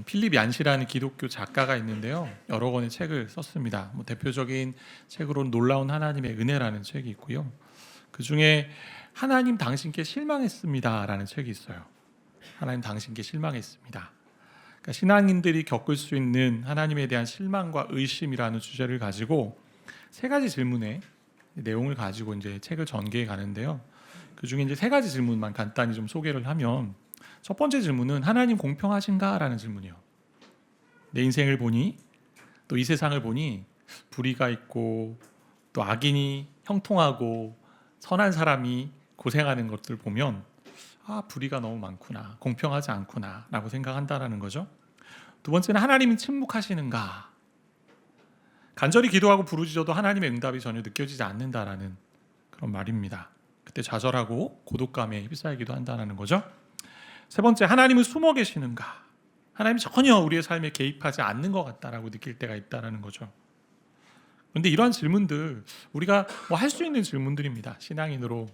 필립 얀시라는 기독교 작가가 있는데요. 여러 권의 책을 썼습니다. 대표적인 책으로는 놀라운 하나님의 은혜라는 책이 있고요. 그 중에 하나님 당신께 실망했습니다라는 책이 있어요. 하나님 당신께 실망했습니다. 그러니까 신앙인들이 겪을 수 있는 하나님에 대한 실망과 의심이라는 주제를 가지고 세 가지 질문의 내용을 가지고 이제 책을 전개해 가는데요. 그 중에 이제 세 가지 질문만 간단히 좀 소개를 하면, 첫 번째 질문은 하나님 공평하신가라는 질문이에요. 내 인생을 보니, 또 이 세상을 보니 불의가 있고 또 악인이 형통하고 선한 사람이 고생하는 것들을 보면 불의가 너무 많구나, 공평하지 않구나 라고 생각한다라는 거죠. 두 번째는 하나님이 침묵하시는가, 간절히 기도하고 부르짖어도 하나님의 응답이 전혀 느껴지지 않는다라는 그런 말입니다. 그때 좌절하고 고독감에 휩싸이기도 한다는 거죠. 세 번째, 하나님은 숨어 계시는가, 하나님이 전혀 우리의 삶에 개입하지 않는 것 같다라고 느낄 때가 있다는 거죠. 그런데 이러한 질문들, 우리가 할 수 있는 질문들입니다. 신앙인으로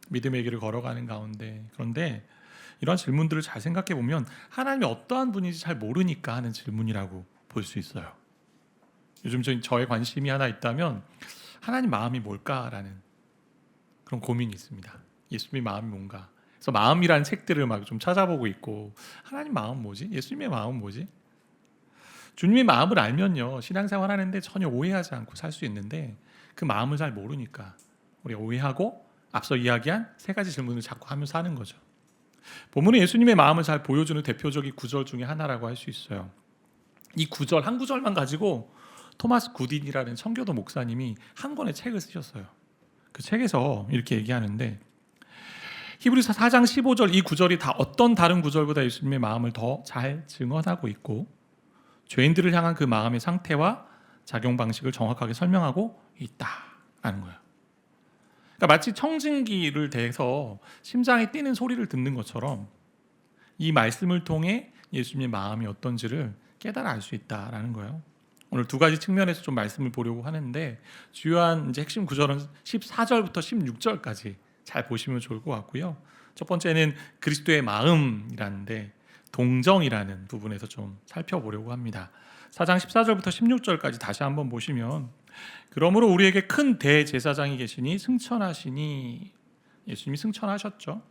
믿음의 길을 걸어가는 가운데. 그런데 이러한 질문들을 잘 생각해 보면 하나님이 어떠한 분인지 잘 모르니까 하는 질문이라고 볼 수 있어요. 요즘 저의 관심이 하나 있다면 하나님 마음이 뭘까라는 그런 고민이 있습니다. 예수님의 마음이 뭔가. 그래서 마음이라는 책들을 막 좀 찾아보고 있고, 하나님 마음 뭐지? 예수님의 마음 뭐지? 주님의 마음을 알면요, 신앙생활 하는데 전혀 오해하지 않고 살 수 있는데, 그 마음을 잘 모르니까 우리가 오해하고 앞서 이야기한 세 가지 질문을 자꾸 하면서 사는 거죠. 본문은 예수님의 마음을 잘 보여주는 대표적인 구절 중에 하나라고 할 수 있어요. 이 구절, 한 구절만 가지고 토마스 구딘이라는 청교도 목사님이 한 권의 책을 쓰셨어요. 그 책에서 이렇게 얘기하는데, 히브리서 4장 15절 이 구절이 다 어떤 다른 구절보다 예수님의 마음을 더 잘 증언하고 있고, 죄인들을 향한 그 마음의 상태와 작용 방식을 정확하게 설명하고 있다라는 거예요. 그러니까 마치 청진기를 대서 심장이 뛰는 소리를 듣는 것처럼 이 말씀을 통해 예수님의 마음이 어떤지를 깨달아 알 수 있다라는 거예요. 오늘 두 가지 측면에서 좀 말씀을 보려고 하는데, 주요한 이제 핵심 구절은 14절부터 16절까지 잘 보시면 좋을 것 같고요. 첫 번째는 그리스도의 마음이라는데, 동정이라는 부분에서 좀 살펴보려고 합니다. 4장 14절부터 16절까지 다시 한번 보시면, 그러므로 우리에게 큰 대제사장이 계시니 승천하시니, 예수님이 승천하셨죠.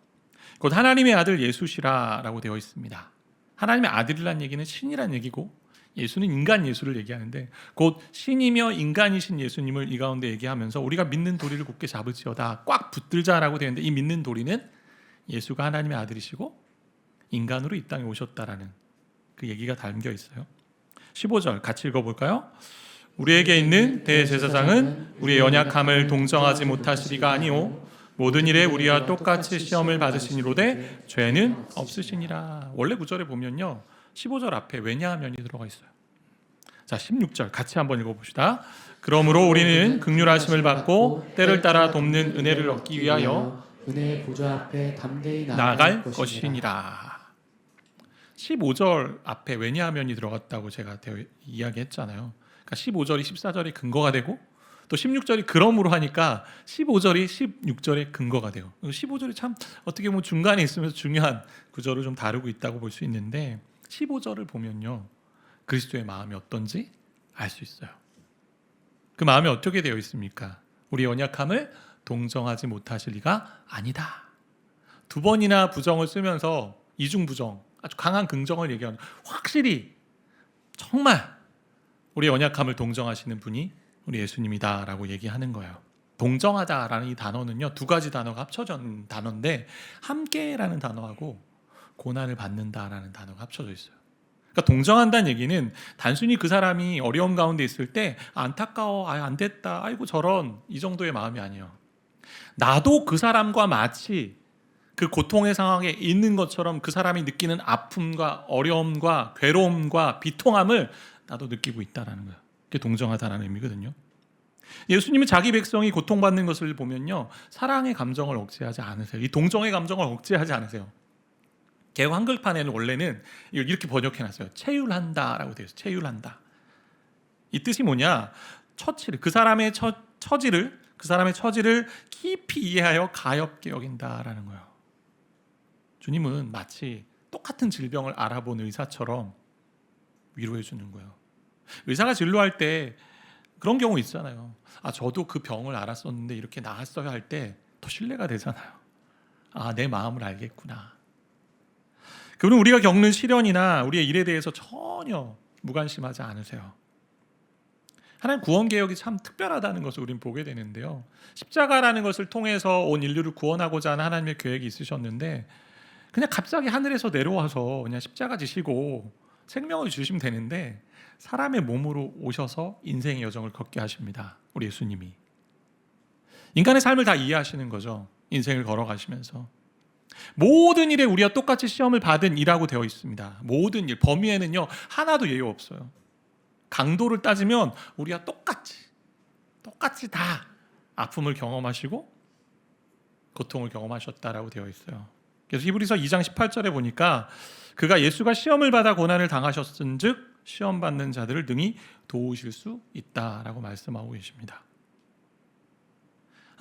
곧 하나님의 아들 예수시라라고 되어 있습니다. 하나님의 아들이란 얘기는 신이란 얘기고, 예수는 인간 예수를 얘기하는데, 곧 신이며 인간이신 예수님을 이 가운데 얘기하면서 우리가 믿는 도리를 굳게 잡을지어다, 꽉 붙들자라고 되어 있는데, 이 믿는 도리는 예수가 하나님의 아들이시고 인간으로 이 땅에 오셨다라는 그 얘기가 담겨 있어요. 15절 같이 읽어볼까요? 우리에게 있는 대제사장은 우리의 연약함을 동정하지 못하시리가 아니오 모든 일에 우리와 똑같이 시험을 받으시니로되 죄는 없으시니라. 원래 구절에 보면요, 15절 앞에 왜냐하면이 들어가 있어요. 자, 16절 같이 한번 읽어봅시다. 그러므로 우리는 긍휼하심을 받고 때를 따라 돕는 은혜를 얻기 위하여 은혜의 보좌 앞에 담대히 나아갈 것이니라. 15절 앞에 왜냐하면이 들어갔다고 제가 이야기했잖아요. 그러니까 15절이 14절의 근거가 되고, 또 16절이 그러므로 하니까 15절이 16절의 근거가 돼요. 15절이 참 어떻게 보면 중간에 있으면서 중요한 구절을 좀 다루고 있다고 볼 수 있는데, 15절을 보면요, 그리스도의 마음이 어떤지 알 수 있어요. 그 마음이 어떻게 되어 있습니까? 우리 연약함을 동정하지 못하실 리가 아니다. 두 번이나 부정을 쓰면서 이중부정, 아주 강한 긍정을 얘기하는, 확실히 정말 우리 연약함을 동정하시는 분이 우리 예수님이다라고 얘기하는 거예요. 동정하다라는 이 단어는요, 두 가지 단어가 합쳐진 단어인데, 함께라는 단어하고 고난을 받는다라는 단어가 합쳐져 있어요. 그러니까 동정한다는 얘기는 단순히 그 사람이 어려움 가운데 있을 때 안타까워, 안 됐다, 아이고 저런, 이 정도의 마음이 아니에요. 나도 그 사람과 마치 그 고통의 상황에 있는 것처럼 그 사람이 느끼는 아픔과 어려움과 괴로움과 비통함을 나도 느끼고 있다는 거예요. 그게 동정하다라는 의미거든요. 예수님은 자기 백성이 고통받는 것을 보면요, 사랑의 감정을 억제하지 않으세요. 이 동정의 감정을 억제하지 않으세요. 개역 한글판에는 원래는 이걸 이렇게 번역해놨어요. 체휼한다라고 되어 있어요. 체휼한다. 이 뜻이 뭐냐? 처치를, 그 사람의 처지를 깊이 이해하여 가엾게 여긴다라는 거예요. 주님은 마치 똑같은 질병을 알아본 의사처럼 위로해 주는 거예요. 의사가 진료할 때 그런 경우 있잖아요. 저도 그 병을 알았었는데 이렇게 나았어야 할 때 더 신뢰가 되잖아요. 내 마음을 알겠구나. 그분은 우리가 겪는 시련이나 우리의 일에 대해서 전혀 무관심하지 않으세요. 하나님 구원 개혁이 참 특별하다는 것을 우리는 보게 되는데요. 십자가라는 것을 통해서 온 인류를 구원하고자 하는 하나님의 계획이 있으셨는데 그냥 갑자기 하늘에서 내려와서 그냥 십자가 지시고 생명을 주시면 되는데 사람의 몸으로 오셔서 인생의 여정을 걷게 하십니다. 우리 예수님이. 인간의 삶을 다 이해하시는 거죠. 인생을 걸어가시면서. 모든 일에 우리와 똑같이 시험을 받은 이라고 되어 있습니다. 모든 일, 범위에는요 하나도 예외 없어요. 강도를 따지면 우리와 똑같이 다 아픔을 경험하시고 고통을 경험하셨다라고 되어 있어요. 그래서 히브리서 2장 18절에 보니까 그가 예수가 시험을 받아 고난을 당하셨은즉 시험 받는 자들을 능히 도우실 수 있다라고 말씀하고 계십니다.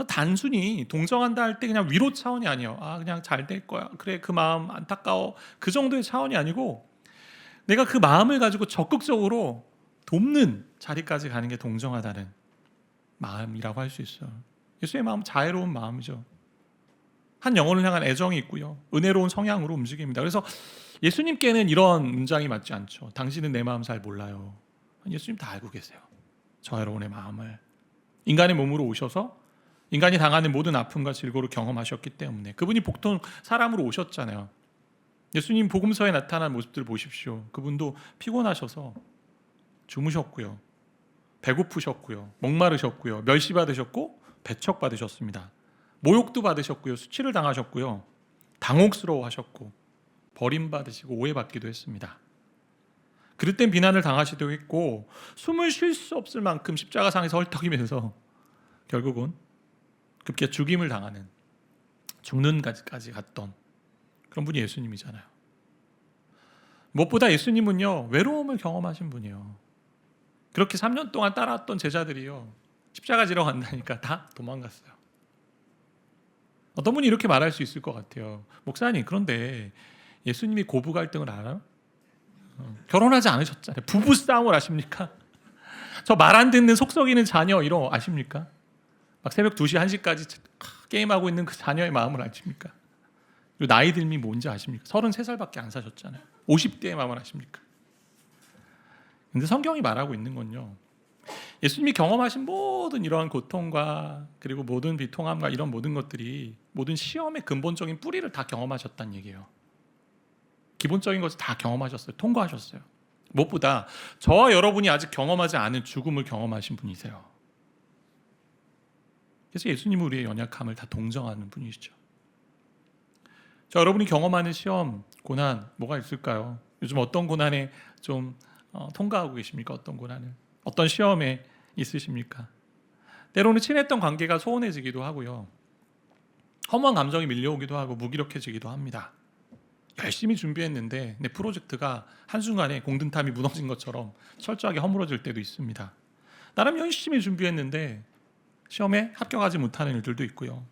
단순히 동정한다 할 때 그냥 위로 차원이 아니에요. 그냥 잘 될 거야. 그래, 그 마음 안타까워. 그 정도의 차원이 아니고 내가 그 마음을 가지고 적극적으로 돕는 자리까지 가는 게 동정하다는 마음이라고 할 수 있어요. 예수의 마음은 자애로운 마음이죠. 한 영혼을 향한 애정이 있고요. 은혜로운 성향으로 움직입니다. 그래서 예수님께는 이런 문장이 맞지 않죠. 당신은 내 마음 잘 몰라요. 예수님 다 알고 계세요. 저 여러분의 마음을. 인간의 몸으로 오셔서 인간이 당하는 모든 아픔과 질고를 경험하셨기 때문에 그분이 보통 사람으로 오셨잖아요. 예수님 복음서에 나타난 모습들 보십시오. 그분도 피곤하셔서 주무셨고요. 배고프셨고요. 목마르셨고요. 멸시받으셨고 배척받으셨습니다. 모욕도 받으셨고요. 수치를 당하셨고요. 당혹스러워하셨고 버림받으시고 오해받기도 했습니다. 그릇된 비난을 당하시기도 했고 숨을 쉴 수 없을 만큼 십자가상에서 헐떡이면서 결국은 급기야 죽임을 당하는 죽는 까지 갔던 그런 분이 예수님이잖아요. 무엇보다 예수님은요 외로움을 경험하신 분이에요. 그렇게 3년 동안 따라왔던 제자들이요 십자가 지러 간다니까 다 도망갔어요. 어떤 분이 이렇게 말할 수 있을 것 같아요. 목사님, 그런데 예수님이 고부 갈등을 알아요? 결혼하지 않으셨잖아요. 부부 싸움을 아십니까? 저 말 안 듣는 속썩이는 자녀 이런 거 아십니까? 막 새벽 2시, 1시까지 게임하고 있는 그 자녀의 마음을 아십니까? 그리고 나이 들미 뭔지 아십니까? 33살밖에 안 사셨잖아요. 50대의 마음을 아십니까? 근데 성경이 말하고 있는 건요, 예수님이 경험하신 모든 이러한 고통과 그리고 모든 비통함과 이런 모든 것들이 모든 시험의 근본적인 뿌리를 다 경험하셨다는 얘기예요. 기본적인 것을 다 경험하셨어요. 통과하셨어요. 무엇보다 저와 여러분이 아직 경험하지 않은 죽음을 경험하신 분이세요. 그래서 예수님은 우리의 연약함을 다 동정하는 분이시죠. 자, 여러분이 경험하는 시험, 고난 뭐가 있을까요? 요즘 어떤 고난에 좀 통과하고 계십니까? 어떤 고난을? 어떤 시험에 있으십니까? 때로는 친했던 관계가 소원해지기도 하고요. 허무한 감정이 밀려오기도 하고 무기력해지기도 합니다. 열심히 준비했는데 내 프로젝트가 한순간에 공든탑이 무너진 것처럼 철저하게 허물어질 때도 있습니다. 나름 열심히 준비했는데 시험에 합격하지 못하는 일들도 있고요.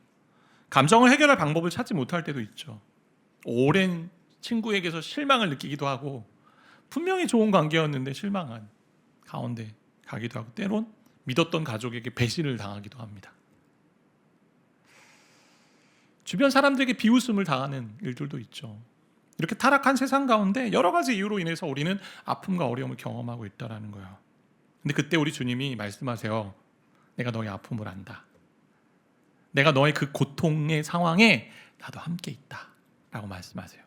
감정을 해결할 방법을 찾지 못할 때도 있죠. 오랜 친구에게서 실망을 느끼기도 하고 분명히 좋은 관계였는데 실망한 가운데 가기도 하고 때론 믿었던 가족에게 배신을 당하기도 합니다. 주변 사람들에게 비웃음을 당하는 일들도 있죠. 이렇게 타락한 세상 가운데 여러 가지 이유로 인해서 우리는 아픔과 어려움을 경험하고 있다는 거예요. 근데 그때 우리 주님이 말씀하세요. 내가 너의 아픔을 안다. 내가 너의 그 고통의 상황에 나도 함께 있다 라고 말씀하세요.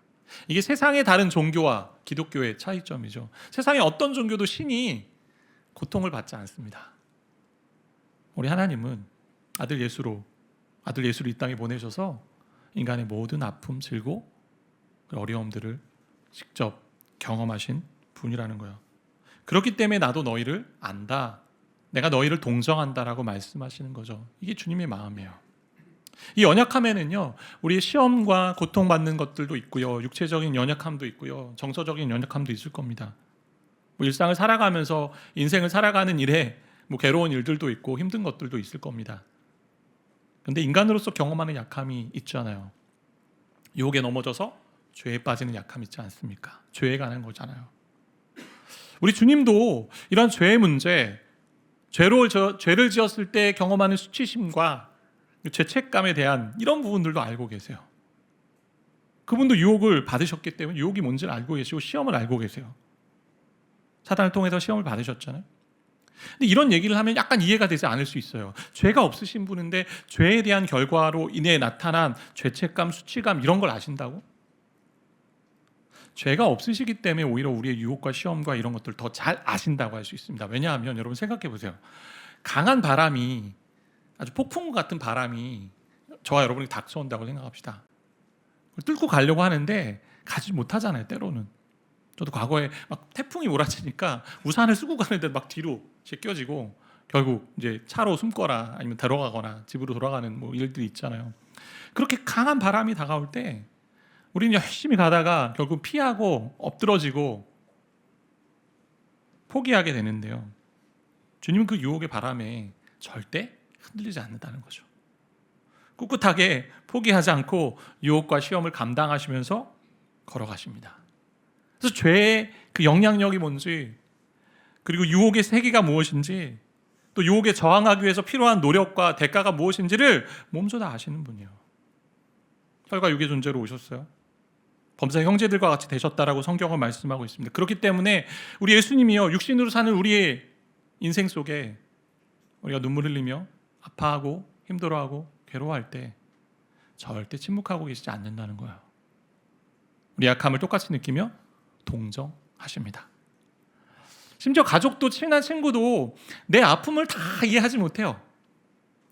이게 세상의 다른 종교와 기독교의 차이점이죠. 세상의 어떤 종교도 신이 고통을 받지 않습니다. 우리 하나님은 아들 예수로 이 땅에 보내셔서 인간의 모든 아픔, 질고 어려움들을 직접 경험하신 분이라는 거예요. 그렇기 때문에 나도 너희를 안다. 내가 너희를 동정한다라고 말씀하시는 거죠. 이게 주님의 마음이에요. 이 연약함에는요, 우리의 시험과 고통받는 것들도 있고요, 육체적인 연약함도 있고요, 정서적인 연약함도 있을 겁니다. 일상을 살아가면서 인생을 살아가는 일에 괴로운 일들도 있고 힘든 것들도 있을 겁니다. 그런데 인간으로서 경험하는 약함이 있잖아요. 유혹에 넘어져서 죄에 빠지는 약함이 있지 않습니까? 죄에 관한 거잖아요. 우리 주님도 이런 죄의 문제, 죄를 지었을 때 경험하는 수치심과 죄책감에 대한 이런 부분들도 알고 계세요. 그분도 유혹을 받으셨기 때문에 유혹이 뭔지를 알고 계시고 시험을 알고 계세요. 사단을 통해서 시험을 받으셨잖아요. 근데 이런 얘기를 하면 약간 이해가 되지 않을 수 있어요. 죄가 없으신 분인데 죄에 대한 결과로 인해 나타난 죄책감, 수치감 이런 걸 아신다고? 죄가 없으시기 때문에 오히려 우리의 유혹과 시험과 이런 것들 더 잘 아신다고 할 수 있습니다. 왜냐하면 여러분 생각해 보세요. 강한 바람이, 아주 폭풍 같은 바람이 저와 여러분이 닥쳐온다고 생각합시다. 그걸 뚫고 가려고 하는데 가지 못하잖아요. 때로는. 저도 과거에 막 태풍이 몰아치니까 우산을 쓰고 가는데 막 뒤로 제껴지고 결국 이제 차로 숨거나 아니면 들어가거나 집으로 돌아가는 뭐 일들이 있잖아요. 그렇게 강한 바람이 다가올 때 우리는 열심히 가다가 결국 피하고 엎드러지고 포기하게 되는데요. 주님은 그 유혹의 바람에 절대 흔들리지 않는다는 거죠. 꿋꿋하게 포기하지 않고 유혹과 시험을 감당하시면서 걸어가십니다. 그래서 죄의 그 영향력이 뭔지, 그리고 유혹의 세계가 무엇인지, 또 유혹에 저항하기 위해서 필요한 노력과 대가가 무엇인지를 몸소 다 아시는 분이에요. 혈과 육의 존재로 오셨어요. 범사의 형제들과 같이 되셨다라고 성경은 말씀하고 있습니다. 그렇기 때문에 우리 예수님이요, 육신으로 사는 우리의 인생 속에 우리가 눈물 흘리며 아파하고 힘들어하고 괴로워할 때 절대 침묵하고 계시지 않는다는 거예요. 우리 약함을 똑같이 느끼며 동정하십니다. 심지어 가족도 친한 친구도 내 아픔을 다 이해하지 못해요.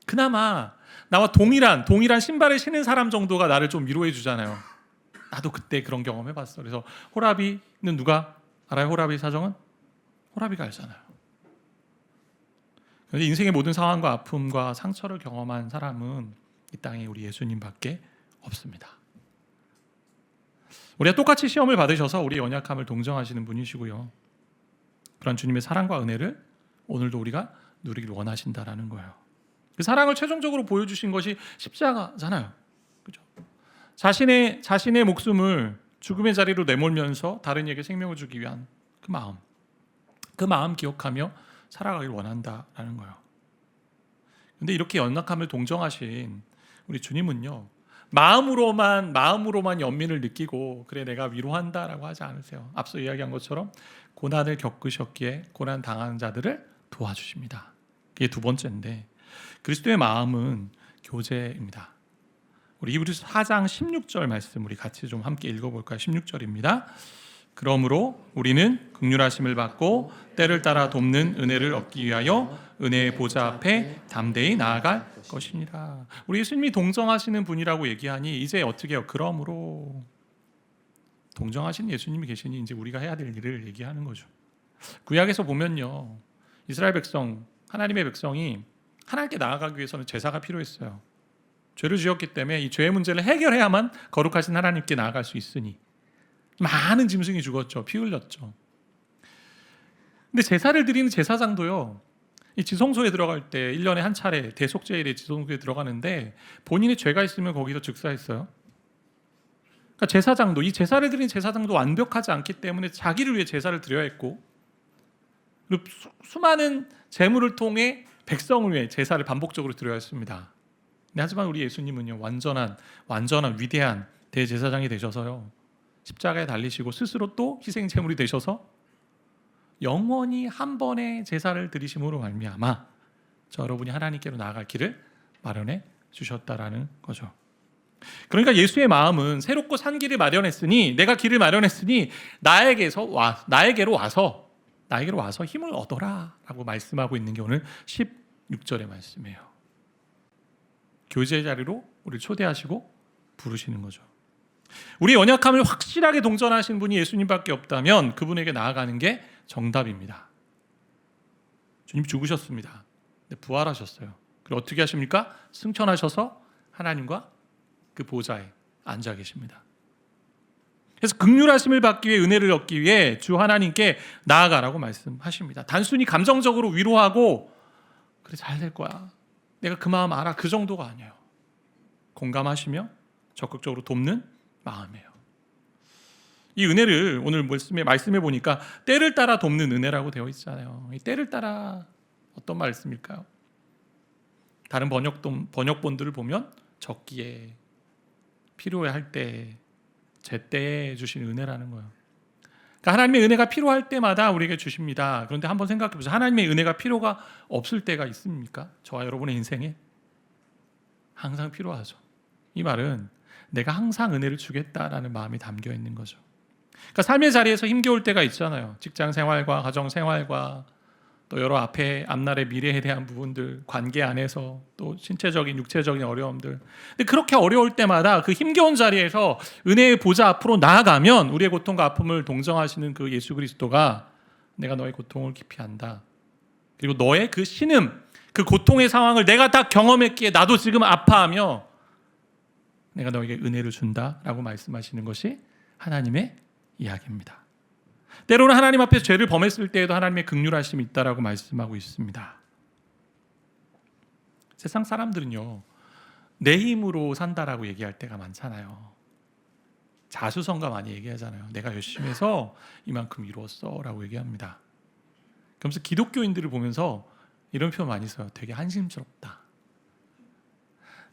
그나마 나와 동일한 신발을 신은 사람 정도가 나를 좀 위로해 주잖아요. 나도 그때 그런 경험 해봤어. 그래서 호라비는 누가 알아요? 호라비 사정은? 호라비가 알잖아요. 그런데 인생의 모든 상황과 아픔과 상처를 경험한 사람은 이 땅에 우리 예수님밖에 없습니다. 우리가 똑같이 시험을 받으셔서 우리의 연약함을 동정하시는 분이시고요. 그런 주님의 사랑과 은혜를 오늘도 우리가 누리길 원하신다라는 거예요. 그 사랑을 최종적으로 보여주신 것이 십자가잖아요. 그죠? 자신의 목숨을 죽음의 자리로 내몰면서 다른 이에게 생명을 주기 위한 그 마음 기억하며 살아가길 원한다라는 거예요. 근데 이렇게 연약함을 동정하신 우리 주님은요, 마음으로만 연민을 느끼고 그래 내가 위로한다라고 하지 않으세요. 앞서 이야기한 것처럼 고난을 겪으셨기에 고난 당하는 자들을 도와주십니다. 그게 두 번째인데, 그리스도의 마음은 교제입니다. 우리 히브리서 4장 16절 말씀 우리 같이 좀 함께 읽어볼까요? 16절입니다. 그러므로 우리는 긍휼하심을 받고 때를 따라 돕는 은혜를 얻기 위하여 은혜의 보좌 앞에 담대히 나아갈 것이니라. 우리 예수님이 동정하시는 분이라고 얘기하니 이제 어떻게 해요? 그러므로 동정하시는 예수님이 계시니 이제 우리가 해야 될 일을 얘기하는 거죠. 구약에서 보면요, 이스라엘 백성, 하나님의 백성이 하나님께 나아가기 위해서는 제사가 필요했어요. 죄를 지었기 때문에 이 죄의 문제를 해결해야만 거룩하신 하나님께 나아갈 수 있으니 많은 짐승이 죽었죠. 피 흘렸죠. 근데 제사를 드리는 제사장도요, 이 지성소에 들어갈 때 1년에 한 차례 대속제일에 지성소에 들어가는데 본인이 죄가 있으면 거기서 즉사했어요. 그러니까 제사장도, 이 제사를 드리는 제사장도 완벽하지 않기 때문에 자기를 위해 제사를 드려야 했고, 그리고 수많은 제물을 통해 백성을 위해 제사를 반복적으로 드려야 했습니다. 하지만 우리 예수님은요, 완전한 위대한 대제사장이 되셔서요, 십자가에 달리시고 스스로 또 희생 제물이 되셔서 영원히 한 번의 제사를 드리심으로 말미암아 저 여러분이 하나님께로 나아갈 길을 마련해 주셨다라는 거죠. 그러니까 예수의 마음은 새롭고 산 길을 마련했으니, 내가 길을 마련했으니 나에게로 와서 힘을 얻어라라고 말씀하고 있는 게 오늘 16절의 말씀이에요. 교제의 자리로 우리를 초대하시고 부르시는 거죠. 우리 연약함을 확실하게 동정하신 분이 예수님밖에 없다면 그분에게 나아가는 게 정답입니다. 주님 죽으셨습니다. 근데 부활하셨어요. 그리고 어떻게 하십니까? 승천하셔서 하나님과 그 보좌에 앉아 계십니다. 그래서 긍휼하심을 받기 위해, 은혜를 얻기 위해 주 하나님께 나아가라고 말씀하십니다. 단순히 감정적으로 위로하고 그래 잘 될 거야, 내가 그 마음 알아, 그 정도가 아니에요. 공감하시며 적극적으로 돕는 마음이에요. 이 은혜를 오늘 말씀해 보니까 때를 따라 돕는 은혜라고 되어 있잖아요. 이 때를 따라 어떤 말씀일까요? 다른 번역본들을 보면 적기에, 필요해 할 때, 제때에 주신 은혜라는 거예요. 그러니까 하나님의 은혜가 필요할 때마다 우리에게 주십니다. 그런데 한번 생각해 보세요. 하나님의 은혜가 필요가 없을 때가 있습니까? 저와 여러분의 인생에 항상 필요하죠. 이 말은 내가 항상 은혜를 주겠다라는 마음이 담겨 있는 거죠. 그러니까 삶의 자리에서 힘겨울 때가 있잖아요. 직장 생활과 가정 생활과 또 여러 앞날의 미래에 대한 부분들, 관계 안에서 또 신체적인 육체적인 어려움들. 근데 그렇게 어려울 때마다 그 힘겨운 자리에서 은혜의 보좌 앞으로 나아가면 우리의 고통과 아픔을 동정하시는 그 예수 그리스도가 내가 너의 고통을 깊이 안다. 그리고 너의 그 신음, 그 고통의 상황을 내가 다 경험했기에 나도 지금 아파하며 내가 너에게 은혜를 준다라고 말씀하시는 것이 하나님의 이야기입니다. 때로는 하나님 앞에서 죄를 범했을 때에도 하나님의 긍휼하심이 있다라고 말씀하고 있습니다. 세상 사람들은요, 내 힘으로 산다라고 얘기할 때가 많잖아요. 자수성가 많이 얘기하잖아요. 내가 열심히 해서 이만큼 이루었어 라고 얘기합니다. 그러면서 기독교인들을 보면서 이런 표현 많이 써요. 되게 한심스럽다.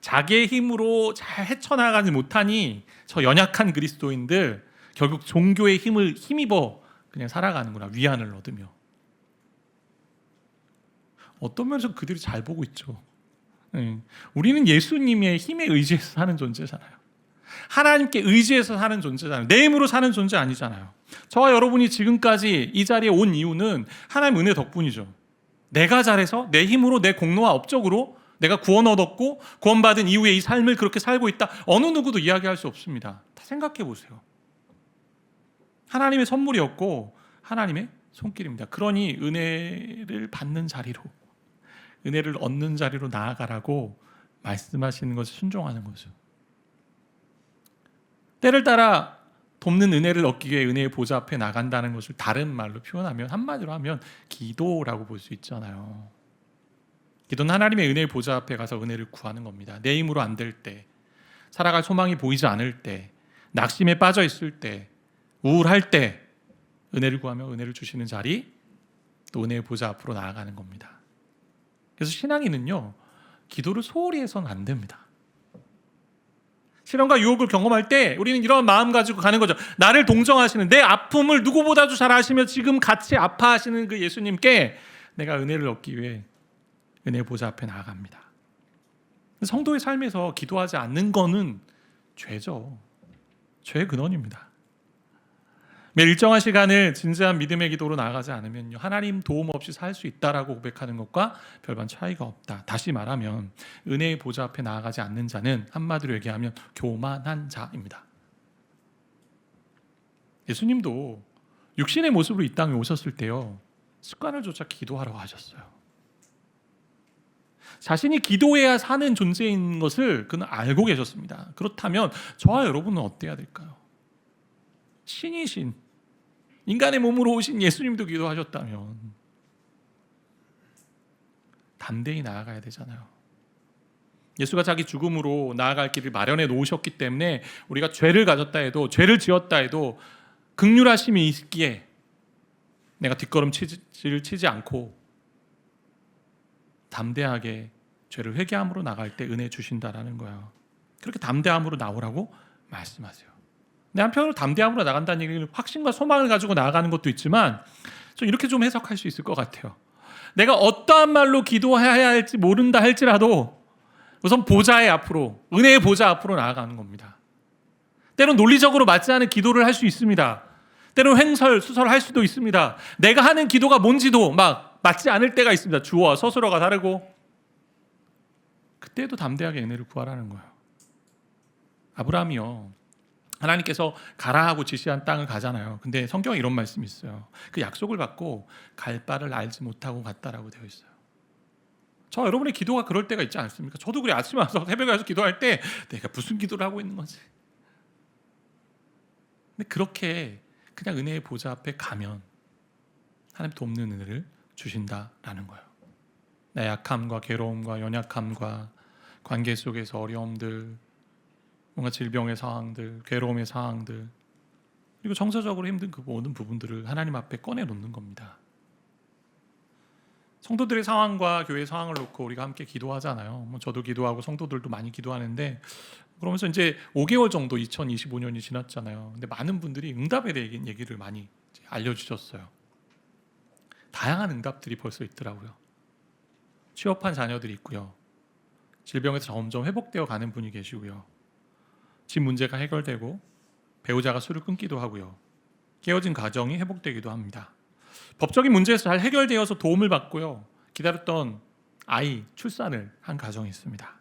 자기의 힘으로 잘 헤쳐나가지 못하니 저 연약한 그리스도인들 결국 종교의 힘을 힘입어 그냥 살아가는구나. 위안을 얻으며. 어떤 면에서 그들이 잘 보고 있죠. 우리는 예수님의 힘에 의지해서 사는 존재잖아요. 하나님께 의지해서 사는 존재잖아요. 내 힘으로 사는 존재 아니잖아요. 저와 여러분이 지금까지 이 자리에 온 이유는 하나님 은혜 덕분이죠. 내가 잘해서 내 힘으로 내 공로와 업적으로 내가 구원 얻었고 구원받은 이후에 이 삶을 그렇게 살고 있다. 어느 누구도 이야기할 수 없습니다. 다 생각해 보세요. 하나님의 선물이었고 하나님의 손길입니다. 그러니 은혜를 받는 자리로, 은혜를 얻는 자리로 나아가라고 말씀하시는 것을 순종하는 거죠. 때를 따라 돕는 은혜를 얻기 위해 은혜의 보좌 앞에 나간다는 것을 다른 말로 표현하면, 한마디로 하면 기도라고 볼 수 있잖아요. 기도는 하나님의 은혜의 보좌 앞에 가서 은혜를 구하는 겁니다. 내 힘으로 안 될 때, 살아갈 소망이 보이지 않을 때, 낙심에 빠져 있을 때, 우울할 때 은혜를 구하며 은혜를 주시는 자리, 또 은혜의 보좌 앞으로 나아가는 겁니다. 그래서 신앙인은요, 기도를 소홀히 해서는 안 됩니다. 시련과 유혹을 경험할 때 우리는 이런 마음 가지고 가는 거죠. 나를 동정하시는, 내 아픔을 누구보다도 잘 아시며 지금 같이 아파하시는 그 예수님께 내가 은혜를 얻기 위해 은혜의 보좌 앞에 나아갑니다. 성도의 삶에서 기도하지 않는 거는 죄죠. 죄의 근원입니다. 매일 일정한 시간을 진지한 믿음의 기도로 나아가지 않으면요, 하나님 도움 없이 살 수 있다라고 고백하는 것과 별반 차이가 없다. 다시 말하면 은혜의 보좌 앞에 나아가지 않는 자는 한마디로 얘기하면 교만한 자입니다. 예수님도 육신의 모습으로 이 땅에 오셨을 때요, 습관을 조차 기도하라고 하셨어요. 자신이 기도해야 사는 존재인 것을 그는 알고 계셨습니다. 그렇다면 저와 여러분은 어때야 될까요? 신이신 인간의 몸으로 오신 예수님도 기도하셨다면 담대히 나아가야 되잖아요. 예수가 자기 죽음으로 나아갈 길을 마련해 놓으셨기 때문에 우리가 죄를 가졌다 해도, 죄를 지었다 해도 긍휼하심이 있기에 내가 뒷걸음질을 치지 않고 담대하게 죄를 회개함으로 나갈 때 은혜 주신다라는 거예요. 그렇게 담대함으로 나오라고 말씀하세요. 내 한편으로 담대함으로 나간다는 얘기는 확신과 소망을 가지고 나아가는 것도 있지만 좀 이렇게 좀 해석할 수 있을 것 같아요. 내가 어떠한 말로 기도해야 할지 모른다 할지라도 우선 보좌의 앞으로, 은혜의 보좌 앞으로 나아가는 겁니다. 때론 논리적으로 맞지 않은 기도를 할 수 있습니다. 때론 횡설수설할 수도 있습니다. 내가 하는 기도가 뭔지도 막 맞지 않을 때가 있습니다. 주어와 서술어가 다르고. 그때도 담대하게 은혜를 구하라는 거예요. 아브라함이요, 하나님께서 가라 하고 지시한 땅을 가잖아요. 근데 성경에 이런 말씀이 있어요. 그 약속을 받고 갈 바를 알지 못하고 갔다라고 되어 있어요. 저 여러분의 기도가 그럴 때가 있지 않습니까? 저도 그래. 아침에 와서 새벽에 와서 기도할 때 내가 무슨 기도를 하고 있는 거지? 근데 그렇게 그냥 은혜의 보좌 앞에 가면 하나님 돕는 은혜를 주신다라는 거예요. 내 약함과 괴로움과 연약함과 관계 속에서 어려움들, 뭔가 질병의 상황들, 괴로움의 상황들, 그리고 정서적으로 힘든 그 모든 부분들을 하나님 앞에 꺼내놓는 겁니다. 성도들의 상황과 교회의 상황을 놓고 우리가 함께 기도하잖아요. 저도 기도하고 성도들도 많이 기도하는데, 그러면서 이제 5개월 정도 2025년이 지났잖아요. 근데 많은 분들이 응답에 대해 얘기를 많이 알려주셨어요. 다양한 응답들이 벌써 있더라고요. 취업한 자녀들이 있고요. 질병에서 점점 회복되어 가는 분이 계시고요. 집 문제가 해결되고 배우자가 술을 끊기도 하고요. 깨어진 가정이 회복되기도 합니다. 법적인 문제에서 잘 해결되어서 도움을 받고요. 기다렸던 아이 출산을 한 가정이 있습니다.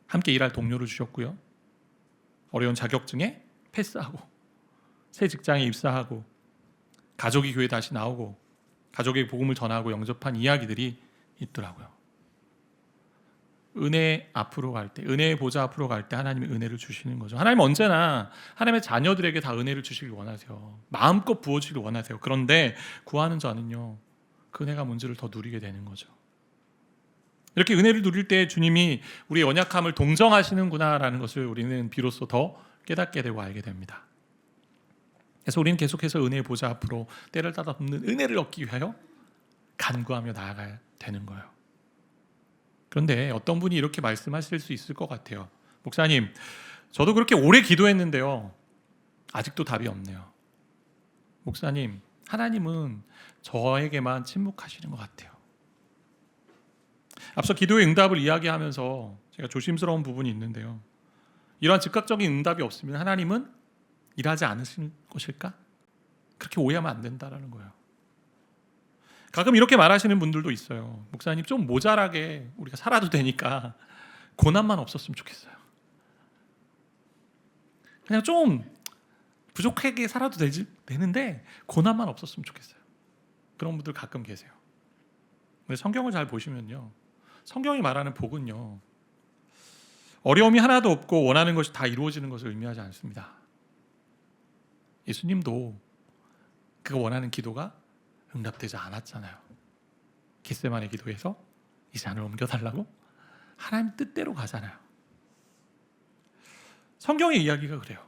함께 일할 동료를 주셨고요. 어려운 자격증에 패스하고 새 직장에 입사하고 가족이 교회 다시 나오고 가족에게 복음을 전하고 영접한 이야기들이 있더라고요. 은혜 앞으로 갈 때, 은혜의 보좌 앞으로 갈 때 하나님이 은혜를 주시는 거죠. 하나님은 언제나 하나님의 자녀들에게 다 은혜를 주시길 원하세요. 마음껏 부어주길 원하세요. 그런데 구하는 자는요, 그 은혜가 뭔지를 더 누리게 되는 거죠. 이렇게 은혜를 누릴 때 주님이 우리의 연약함을 동정하시는구나라는 것을 우리는 비로소 더 깨닫게 되고 알게 됩니다. 그래서 우리는 계속해서 은혜의 보좌 앞으로 때를 따라 덮는 은혜를 얻기 위하여 간구하며 나아가야 되는 거예요. 그런데 어떤 분이 이렇게 말씀하실 수 있을 것 같아요. 목사님, 저도 그렇게 오래 기도했는데요, 아직도 답이 없네요. 목사님, 하나님은 저에게만 침묵하시는 것 같아요. 앞서 기도의 응답을 이야기하면서 제가 조심스러운 부분이 있는데요, 이러한 즉각적인 응답이 없으면 하나님은 일하지 않으실 것일까? 그렇게 오해하면 안 된다라는 거예요. 가끔 이렇게 말하시는 분들도 있어요. 목사님, 좀 모자라게 우리가 살아도 되니까 고난만 없었으면 좋겠어요. 그냥 좀 부족하게 살아도 되는데 고난만 없었으면 좋겠어요. 그런 분들 가끔 계세요. 근데 성경을 잘 보시면요, 성경이 말하는 복은요, 어려움이 하나도 없고 원하는 것이 다 이루어지는 것을 의미하지 않습니다. 예수님도 그가 원하는 기도가 응답되지 않았잖아요. 겟세마네 기도에서 이 잔을 옮겨달라고 하나님 뜻대로 가잖아요. 성경의 이야기가 그래요.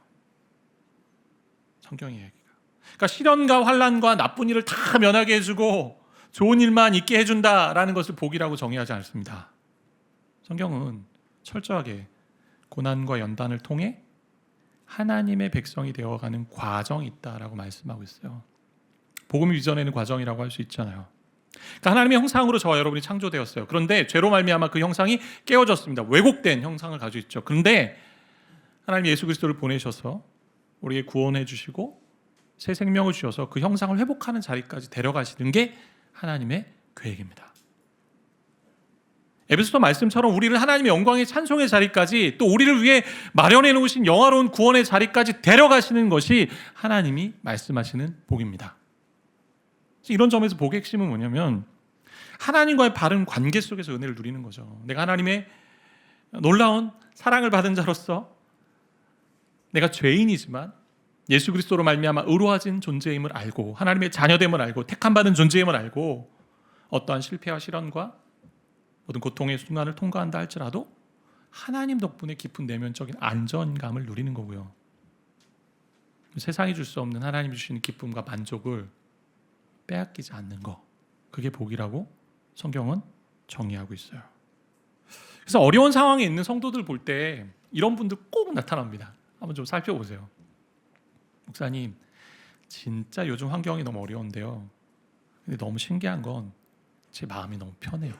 성경의 이야기가. 그러니까 시련과 환난과 나쁜 일을 다 면하게 해주고 좋은 일만 있게 해준다라는 것을 복이라고 정의하지 않습니다. 성경은 철저하게 고난과 연단을 통해 하나님의 백성이 되어가는 과정이 있다라고 말씀하고 있어요. 복음을 이전에는 과정이라고 할 수 있잖아요. 그러니까 하나님의 형상으로 저와 여러분이 창조되었어요. 그런데 죄로 말미암아 그 형상이 깨어졌습니다. 왜곡된 형상을 가지고 있죠. 그런데 하나님 예수 그리스도를 보내셔서 우리에게 구원해 주시고 새 생명을 주셔서 그 형상을 회복하는 자리까지 데려가시는 게 하나님의 계획입니다. 에베소서 말씀처럼 우리를 하나님의 영광의 찬송의 자리까지, 또 우리를 위해 마련해 놓으신 영화로운 구원의 자리까지 데려가시는 것이 하나님이 말씀하시는 복입니다. 이런 점에서 복의 핵심은 뭐냐면 하나님과의 바른 관계 속에서 은혜를 누리는 거죠. 내가 하나님의 놀라운 사랑을 받은 자로서 내가 죄인이지만 예수 그리스도로 말미암아 의로워진 존재임을 알고, 하나님의 자녀됨을 알고, 택함받은 존재임을 알고, 어떠한 실패와 시련과 모든 고통의 순간을 통과한다 할지라도 하나님 덕분에 깊은 내면적인 안전감을 누리는 거고요. 세상이 줄 수 없는 하나님이 주시는 기쁨과 만족을 빼앗기지 않는 거, 그게 복이라고 성경은 정의하고 있어요. 그래서 어려운 상황에 있는 성도들 볼 때 이런 분들 꼭 나타납니다. 한번 좀 살펴보세요. 목사님, 진짜 요즘 환경이 너무 어려운데요, 근데 너무 신기한 건 제 마음이 너무 편해요.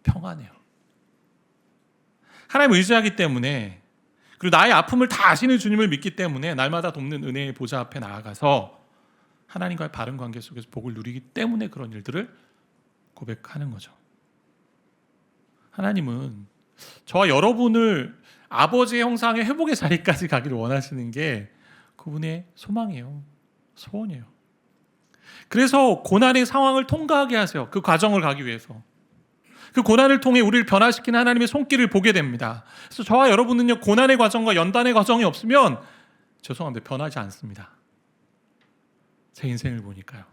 평안해요. 하나님을 의지하기 때문에, 그리고 나의 아픔을 다 아시는 주님을 믿기 때문에 날마다 돕는 은혜의 보좌 앞에 나아가서 하나님과의 바른 관계 속에서 복을 누리기 때문에 그런 일들을 고백하는 거죠. 하나님은 저와 여러분을 아버지의 형상의 회복의 자리까지 가기를 원하시는 게 그분의 소망이에요. 소원이에요. 그래서 고난의 상황을 통과하게 하세요. 그 과정을 가기 위해서. 그 고난을 통해 우리를 변화시키는 하나님의 손길을 보게 됩니다. 그래서 저와 여러분은요, 고난의 과정과 연단의 과정이 없으면 죄송합니다, 변하지 않습니다. 제 인생을 보니까요,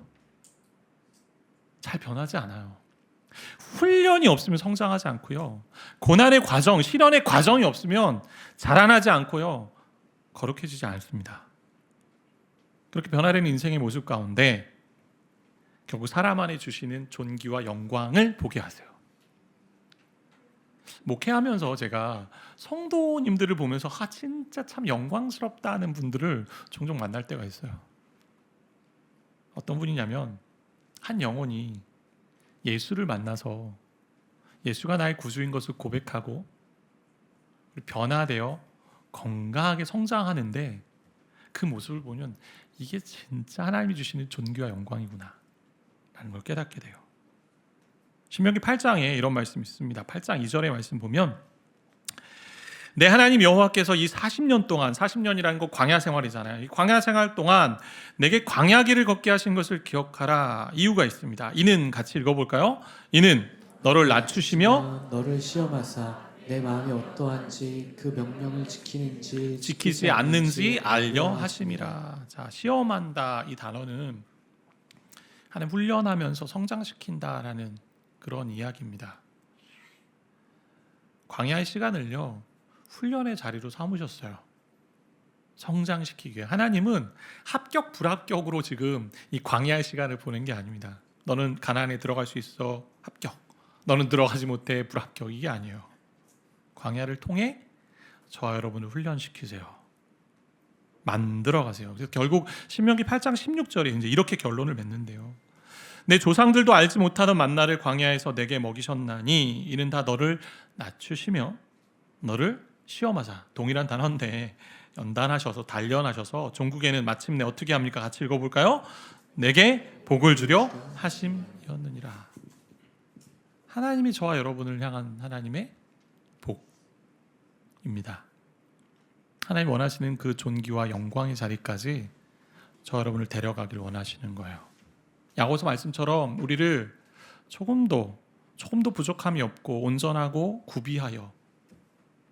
잘 변하지 않아요. 훈련이 없으면 성장하지 않고요, 고난의 과정, 시련의 과정이 없으면 자라나지 않고요, 거룩해지지 않습니다. 그렇게 변화되는 인생의 모습 가운데 결국 사람 안에 주시는 존귀와 영광을 보게 하세요. 목회하면서 제가 성도님들을 보면서 진짜 참 영광스럽다는 분들을 종종 만날 때가 있어요. 어떤 분이냐면 한 영혼이 예수를 만나서 예수가 나의 구주인 것을 고백하고 변화되어 건강하게 성장하는데 그 모습을 보면 이게 진짜 하나님이 주시는 존귀와 영광이구나 라는 걸 깨닫게 돼요. 신명기 8장에 이런 말씀이 있습니다. 8장 2절의 말씀 보면 내 하나님 여호와께서 이 40년 동안, 40년이라는 거 광야 생활이잖아요. 이 광야 생활 동안 내게 광야길을 걷게 하신 것을 기억하라. 이유가 있습니다. 이는 같이 읽어볼까요? 이는 너를 낮추시며 너를 시험하사 내 마음이 어떠한지 그 명령을 지키지 않는지 알려 하심이라. 자, 시험한다 이 단어는 하나님 훈련하면서 성장시킨다라는 그런 이야기입니다. 광야의 시간을요 훈련의 자리로 삼으셨어요. 성장시키기 위해. 하나님은 합격 불합격으로 지금 이 광야의 시간을 보낸 게 아닙니다. 너는 가나안에 들어갈 수 있어 합격, 너는 들어가지 못해 불합격, 이게 아니에요. 광야를 통해 저와 여러분을 훈련시키세요. 만들어가세요. 그래서 결국 신명기 8장 16절에 이제 이렇게 결론을 맺는데요. 내 조상들도 알지 못하던 만나를 광야에서 내게 먹이셨나니 이는 다 너를 낮추시며 너를 시험하자. 동일한 단어인데 연단하셔서 단련하셔서 종국에는 마침내 어떻게 합니까? 같이 읽어볼까요? 내게 복을 주려 하심이었느니라. 하나님이 저와 여러분을 향한 하나님의 복입니다. 하나님 원하시는 그 존귀와 영광의 자리까지 저와 여러분을 데려가길 원하시는 거예요. 야고보서 말씀처럼 우리를 조금도 부족함이 없고 온전하고 구비하여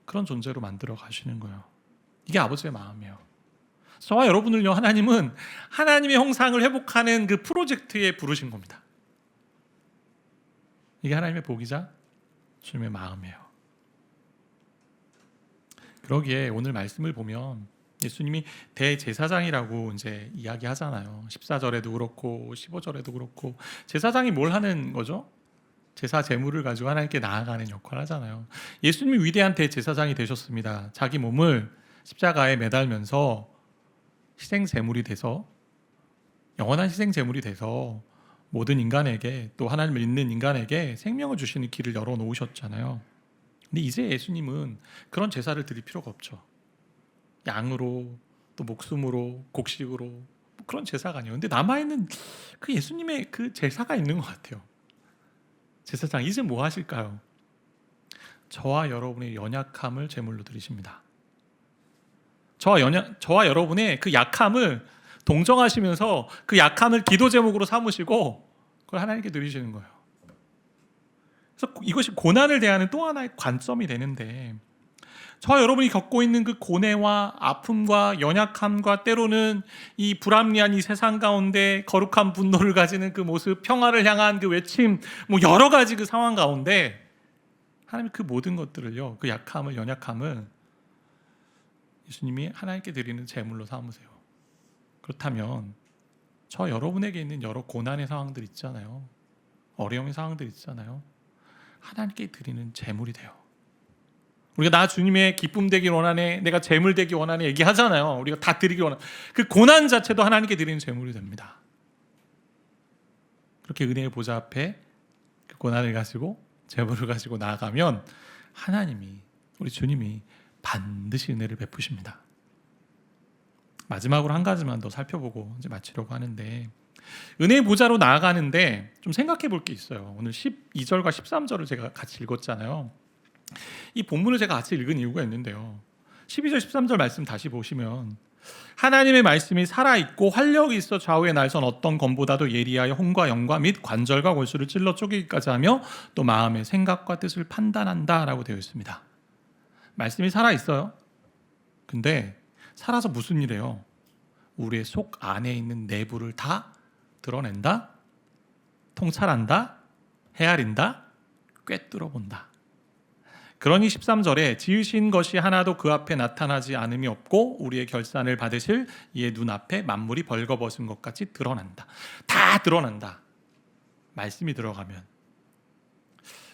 그런 존재로 만들어 가시는 거예요. 이게 아버지의 마음이에요. 저와 여러분을요 하나님은 하나님의 형상을 회복하는 그 프로젝트에 부르신 겁니다. 이게 하나님의 복이자 주님의 마음이에요. 그러기에 오늘 말씀을 보면 예수님이 대제사장이라고 이제 이야기하잖아요. 14절에도 그렇고 15절에도 그렇고 제사장이 뭘 하는 거죠? 제사 제물을 가지고 하나님께 나아가는 역할을 하잖아요. 예수님이 위대한 대제사장이 되셨습니다. 자기 몸을 십자가에 매달면서 희생 제물이 돼서 영원한 희생 제물이 돼서 모든 인간에게 또 하나님을 믿는 인간에게 생명을 주시는 길을 열어 놓으셨잖아요. 근데 이제 예수님은 그런 제사를 드릴 필요가 없죠. 양으로 또 목숨으로 곡식으로 그런 제사가 아니에요. 근데 남아있는 그 예수님의 그 제사가 있는 것 같아요. 제사장 이제 뭐 하실까요? 저와 여러분의 연약함을 제물로 드리십니다. 저와 여러분의 그 약함을 동정하시면서 그 약함을 기도 제목으로 삼으시고 그걸 하나님께 드리시는 거예요. 그래서 이것이 고난을 대하는 또 하나의 관점이 되는데 저와 여러분이 겪고 있는 그 고뇌와 아픔과 연약함과 때로는 이 불합리한 이 세상 가운데 거룩한 분노를 가지는 그 모습, 평화를 향한 그 외침, 뭐 여러 가지 그 상황 가운데 하나님이 그 모든 것들을요, 그 약함을, 연약함을 예수님이 하나님께 드리는 제물로 삼으세요. 그렇다면 저 여러분에게 있는 여러 고난의 상황들 있잖아요. 어려움의 상황들 있잖아요. 하나님께 드리는 제물이 돼요. 우리가 나 주님의 기쁨 되기 원하네, 내가 제물 되기 원하네 얘기하잖아요. 우리가 다 드리기 원하네. 그 고난 자체도 하나님께 드리는 제물이 됩니다. 그렇게 은혜의 보좌 앞에 그 고난을 가지고 제물을 가지고 나아가면 하나님이, 우리 주님이 반드시 은혜를 베푸십니다. 마지막으로 한 가지만 더 살펴보고 이제 마치려고 하는데, 은혜의 보좌로 나아가는데 좀 생각해 볼 게 있어요. 오늘 12절과 13절을 제가 같이 읽었잖아요. 이 본문을 제가 같이 읽은 이유가 있는데요. 12절 13절 말씀 다시 보시면 하나님의 말씀이 살아있고 활력이 있어 좌우의 날선 어떤 검보다도 예리하여 혼과 영과 및 관절과 골수를 찔러 쪼개기까지 하며 또 마음의 생각과 뜻을 판단한다라고 되어 있습니다. 말씀이 살아있어요. 근데 살아서 무슨 일이에요? 우리의 속 안에 있는 내부를 다 드러낸다, 통찰한다, 헤아린다, 꿰뚫어 본다. 그러니 13절에 지으신 것이 하나도 그 앞에 나타나지 않음이 없고 우리의 결산을 받으실 이의 눈앞에 만물이 벌거벗은 것 같이 드러난다. 다 드러난다. 말씀이 들어가면.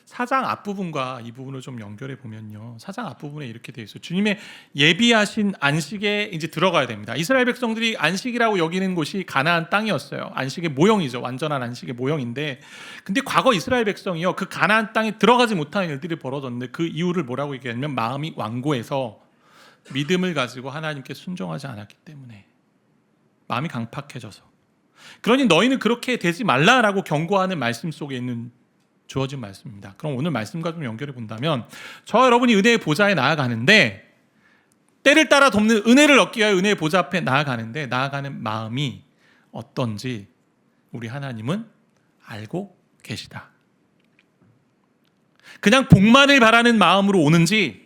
4장 앞부분과 이 부분을 좀 연결해 보면요. 4장 앞부분에 이렇게 되어 있어요. 주님의 예비하신 안식에 이제 들어가야 됩니다. 이스라엘 백성들이 안식이라고 여기는 곳이 가나안 땅이었어요. 안식의 모형이죠. 완전한 안식의 모형인데, 근데 과거 이스라엘 백성이요, 그 가나안 땅에 들어가지 못하는 일들이 벌어졌는데 그 이유를 뭐라고 얘기하냐면 마음이 완고해서 믿음을 가지고 하나님께 순종하지 않았기 때문에, 마음이 강팍해져서. 그러니 너희는 그렇게 되지 말라라고 경고하는 말씀 속에 있는 주어진 말씀입니다. 그럼 오늘 말씀과 좀 연결해 본다면, 저와 여러분이 은혜의 보좌에 나아가는데, 때를 따라 돕는 은혜를 얻기 위하여 은혜의 보좌 앞에 나아가는데, 나아가는 마음이 어떤지 우리 하나님은 알고 계시다. 그냥 복만을 바라는 마음으로 오는지,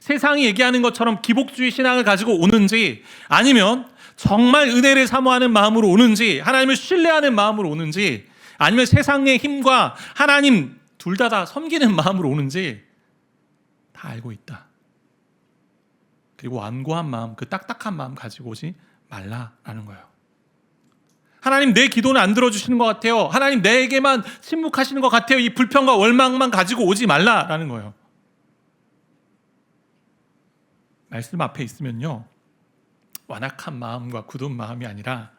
세상이 얘기하는 것처럼 기복주의 신앙을 가지고 오는지, 아니면 정말 은혜를 사모하는 마음으로 오는지, 하나님을 신뢰하는 마음으로 오는지, 아니면 세상의 힘과 하나님 둘 다 섬기는 마음으로 오는지 다 알고 있다. 그리고 완고한 마음, 그 딱딱한 마음 가지고 오지 말라라는 거예요. 하나님 내 기도는 안 들어주시는 것 같아요. 하나님 내게만 침묵하시는 것 같아요. 이 불평과 원망만 가지고 오지 말라라는 거예요. 말씀 앞에 있으면요, 완악한 마음과 굳은 마음이 아니라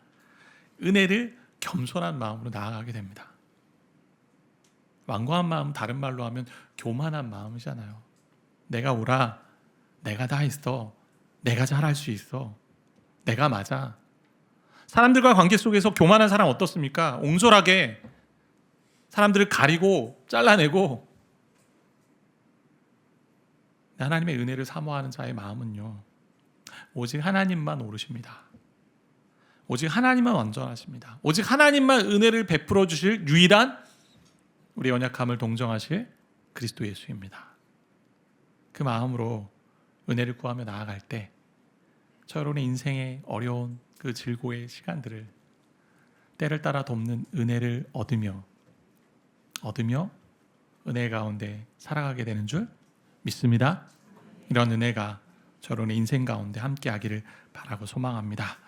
은혜를 겸손한 마음으로 나아가게 됩니다. 완고한 마음, 다른 말로 하면 교만한 마음이잖아요. 내가 오라, 내가 다 있어, 내가 잘할 수 있어, 내가 맞아. 사람들과 관계 속에서 교만한 사람 어떻습니까? 옹졸하게 사람들을 가리고 잘라내고. 하나님의 은혜를 사모하는 자의 마음은요, 오직 하나님만 오르십니다. 오직 하나님만 완전하십니다. 오직 하나님만 은혜를 베풀어 주실 유일한 우리 연약함을 동정하실 그리스도 예수입니다. 그 마음으로 은혜를 구하며 나아갈 때, 저 여러분의 인생의 어려운 그 질고의 시간들을 때를 따라 돕는 은혜를 얻으며 은혜 가운데 살아가게 되는 줄 믿습니다. 이런 은혜가 저 여러분의 인생 가운데 함께하기를 바라고 소망합니다.